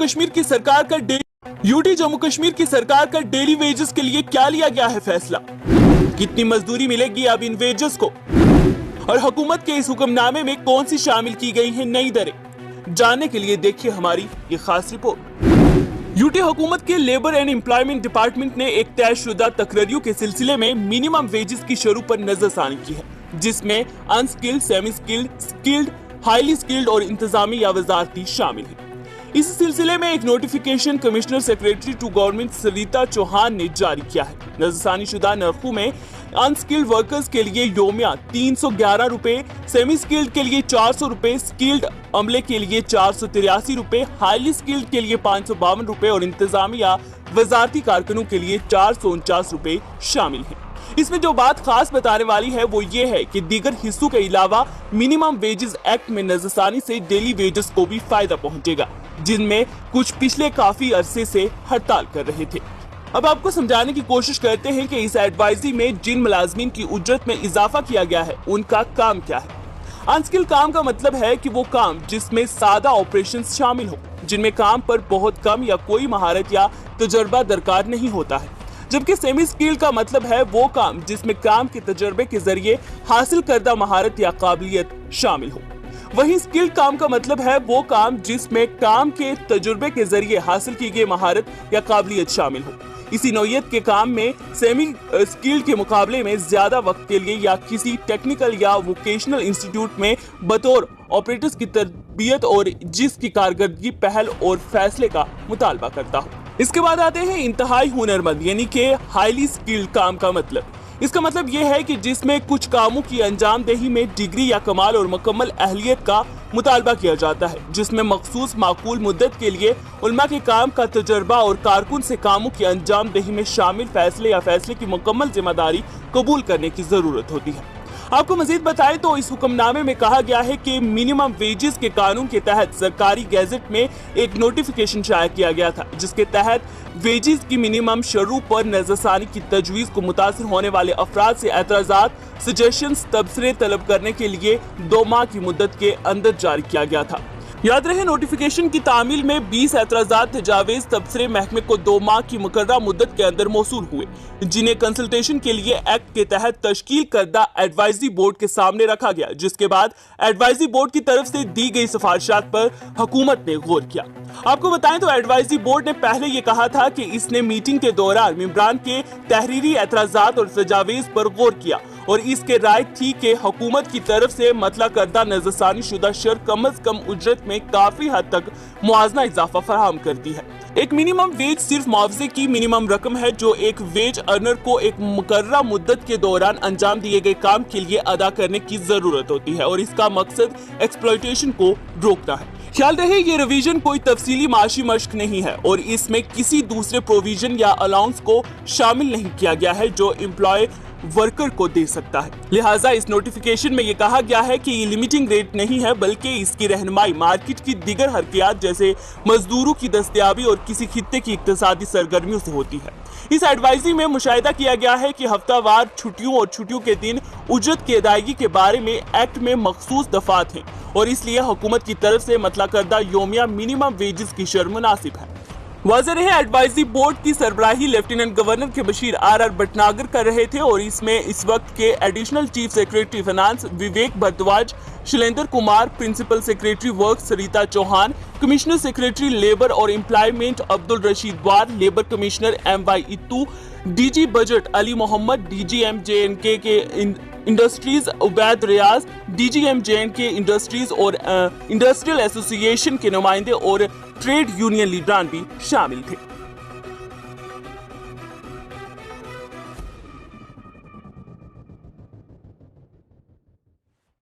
कश्मीर की सरकार का जम्मू कश्मीर की सरकार का डेली वेजेस के लिए क्या लिया गया है फैसला? कितनी मजदूरी मिलेगी अब इन वेजेस को? और हुकूमत के इस हुक्मनामे में कौन सी शामिल की गई हैं नई दरें? जानने के लिए देखिए हमारी ये खास रिपोर्ट। यूटी हुकूमत के लेबर एंड एम्प्लॉयमेंट डिपार्टमेंट ने एक तयशुदा तकरीरों के सिलसिले में मिनिमम वेजेस की शरह पर नजरसानी की है, जिसमें unskilled, semi skilled, skilled, highly skilled और इंतजामी या वजारती शामिल है। इस सिलसिले में एक notification commissioner secretary to government Sarita Chauhan ने जारी किया है। नजरसानी शुदा नरखों में अनस्किल्ड वर्कर्स के लिए योमिया 311 रुपए, सेमी स्किल्ड के लिए 400 रुपए, स्किल्ड अमले के लिए 483 रुपए, हाईली स्किल्ड के लिए 552 रुपए और इंतजामी या वजारती कारकुनों के लिए 449 रुपए शामिल हैं। इसमें जो बात खास बताने वाली है वो ये है कि दीगर हिस्सों के अलावा मिनिमम वेजेस एक्ट में नजरसानी से डेली वेजेस को भी फायदा पहुंचेगा, जिनमें कुछ पिछले काफी अरसे से हड़ताल कर रहे थे। अब आपको समझाने की कोशिश करते हैं कि इस एडवाइजरी में जिन मुलाजमीन की उजरत में इजाफा किया गया है उनका काम क्या है। अनस्किल्ड काम का मतलब है कि वो काम जिसमें सादा ऑपरेशंस शामिल हो, जिनमें काम पर बहुत कम या कोई महारत या तजर्बा दरकार नहीं होता है। जबकि सेमी स्किल्ड का मतलब है वो काम जिसमें काम के तजर्बे के जरिए हासिल करदा महारत या काबिलियत शामिल हो। वहीं स्किल्ड काम का मतलब है वो काम जिसमें काम के तजुर्बे के जरिए हासिल की गई महारत या काबिलियत शामिल हो। इसी नौयत के काम में सेमी स्किल्ड के मुकाबले में ज्यादा वक्त के लिए या किसी टेक्निकल या वोकेशनल इंस्टीट्यूट में बतौर ऑपरेटर्स की तरबियत और जिसकी कारकर्दगी पहल और फैसले का मुतालबा करता हो। इसके बाद आते हैं इंतहाई हुनरमंद यानी कि हाईली स्किल्ड काम का मतलब। इसका मतलब यह है कि जिसमें कुछ कामों की अंजामदेही में डिग्री या कमाल और मुकम्मल अहलियत का मुतालबा किया जाता है, जिसमें मखसूस माकूल मुद्दत के लिए उल्मा के काम का तजर्बा और कारकुन से कामों की अंजामदेही में शामिल फैसले या फैसले की मुकम्मल जिम्मेदारी कबूल करने की जरूरत होती है। आपको मजीद बताएं तो इस हुक्मनामे में कहा गया है कि मिनिमम वेजेस के कानून के तहत सरकारी गैजेट में एक नोटिफिकेशन शाया किया गया था, जिसके तहत वेजेस की मिनिमम शरह पर नजरसानी की तजवीज को मुतासिर होने वाले अफराद से एतराजात, सजेशंस, तबसरे तलब करने के लिए 2 माह की मुद्दत के अंदर जारी किया गया था। याद रहे, नोटिफिकेशन की तामील में 20 एतराजात तजावीज़ तबसरे महकमे को 2 माह की मुकर्ररा मुद्दत के अंदर मौसूल हुए, जिन्हें कंसल्टेशन के लिए एक्ट के तहत तश्कील करदा एडवाइजरी बोर्ड के सामने रखा गया, जिसके बाद एडवाइजरी बोर्ड की तरफ से दी गई सिफारिशात पर हुकूमत ने गौर किया। आपको बताएं तो एडवाइजरी बोर्ड ने पहले ये कहा था कि इसने मीटिंग के दौरान मेंबरान के तहरीरी एतराजात और तजावीज़ पर गौर किया और इसके राय थी कि हुकूमत की तरफ से मतला करदा नजरसानी शुदा शर कम अज कम उजरत में काफी हद तक मुआवजा इजाफा फराहम करती है। एक मिनिमम वेज सिर्फ मुआवजे की मिनिमम रकम है जो एक वेज अर्नर को एक मुकर्ररा मुद्दत के दौरान अंजाम दिए गए काम के लिए अदा करने की जरूरत होती है और इसका मकसद एक्सप्लॉयटेशन को रोकना है। ख्याल रहे, ये रिवीजन कोई तफसीली माशी मश्क नहीं है और इसमें किसी दूसरे प्रोविजन या अलाउंस को शामिल नहीं किया गया है जो एम्प्लॉय वर्कर को दे सकता है। लिहाजा इस नोटिफिकेशन में ये कहा गया है कि ये लिमिटिंग रेट नहीं है, बल्कि इसकी रहनुमाई मार्केट की दीगर हरकियात जैसे मजदूरों की दस्तयाबी और किसी खित्ते की इक्तिसादी सरगर्मियों से होती है। इस एडवाइजरी में मुशाहिदा किया गया है कि हफ्तावार छुट्टियों और छुट्टियों के दिन उजरत की अदायगी के बारे में एक्ट में मखसूस दफात हैं और इसलिए हुकूमत की तरफ से मतला करदा योमिया मिनिमम वेजेस की शर्ह मुनासिब है। वाज़ेह है, एडवाइजरी बोर्ड की सरबराही लेफ्टिनेंट गवर्नर के बशीर आर भटनागर कर रहे थे और इसमें इस वक्त के additional chief secretary finance Vivek Bhardwaj, Shailendra Kumar, principal secretary work Sarita Chauhan, commissioner secretary labour और employment Abdul Rashid War, labour commissioner MY Ittoo, DG budget Ali Mohammad, DG MJNK के industries Ubaid Riyaz, DG MJNK industries और इंडस्ट्रियल एसोसिएशन के नुमाइंदे और ट्रेड यूनियन लीडरान भी शामिल थे।